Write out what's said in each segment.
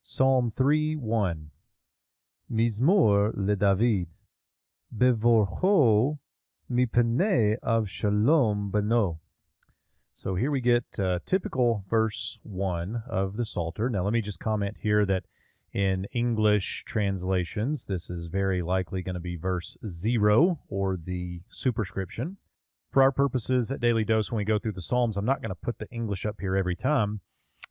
Psalm 3:1. Mizmor LeDavid. Bevorcho mipnei Avshalom bano. So here we get typical verse 1 of the Psalter. Now let me just comment here that in English translations, this is very likely going to be verse 0 or the superscription. For our purposes at Daily Dose, when we go through the Psalms, I'm not going to put the English up here every time.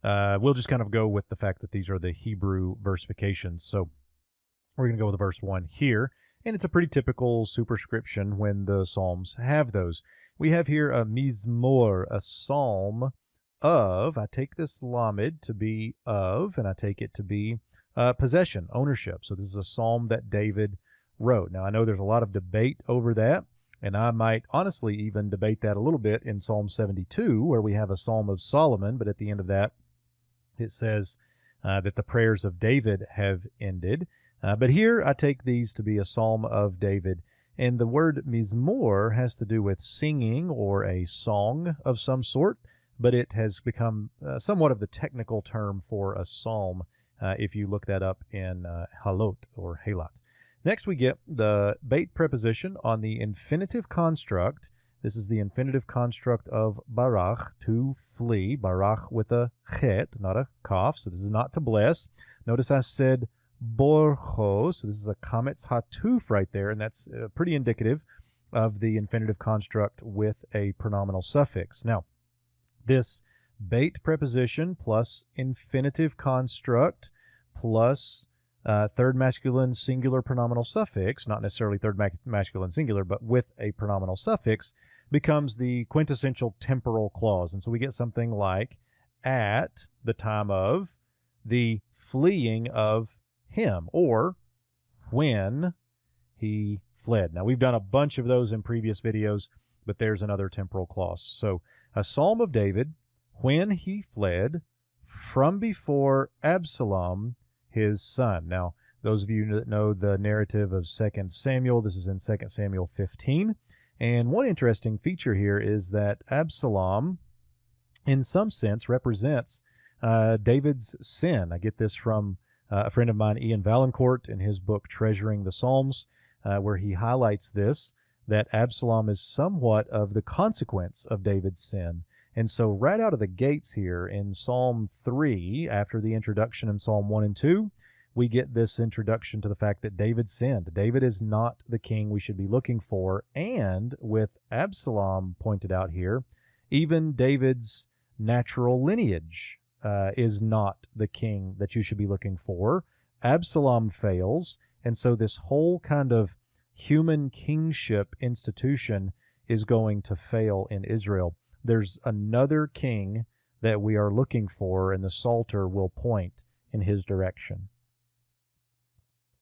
We'll just kind of go with the fact that these are the Hebrew versifications. So we're going to go with verse 1 here. And it's a pretty typical superscription when the Psalms have those. We have here a mizmor, a psalm of. I take this lamed to be of, and I take it to be possession, ownership. So this is a psalm that David wrote. Now, I know there's a lot of debate over that, and I might honestly even debate that a little bit in Psalm 72, where we have a psalm of Solomon, but at the end of that, it says that the prayers of David have ended. But here I take these to be a psalm of David. And the word mizmor has to do with singing or a song of some sort, but it has become somewhat of the technical term for a psalm if you look that up in halot or halat. Next we get the bait preposition on the infinitive construct. This is the infinitive construct of barach, to flee, barach with a chet, not a kaf, so this is not to bless. Notice I said borcho, so this is a kametz hatuf right there, and that's pretty indicative of the infinitive construct with a pronominal suffix. Now, this bait preposition plus infinitive construct plus third masculine singular pronominal suffix, not necessarily third masculine singular, but with a pronominal suffix, becomes the quintessential temporal clause. And so we get something like, at the time of the fleeing of him, or when he fled. Now, we've done a bunch of those in previous videos, but there's another temporal clause. So a psalm of David, when he fled from before Absalom, his son. Now, those of you that know the narrative of 2 Samuel, this is in 2 Samuel 15. And one interesting feature here is that Absalom, in some sense, represents David's sin. I get this from a friend of mine, Ian Valancourt, in his book Treasuring the Psalms, where he highlights this, that Absalom is somewhat of the consequence of David's sin. And so right out of the gates here in Psalm 3, after the introduction in Psalm 1 and 2, we get this introduction to the fact that David sinned. David is not the king we should be looking for. And with Absalom pointed out here, even David's natural lineage is not the king that you should be looking for. Absalom fails, and so this whole kind of human kingship institution is going to fail in Israel. There's another king that we are looking for, and the Psalter will point in his direction.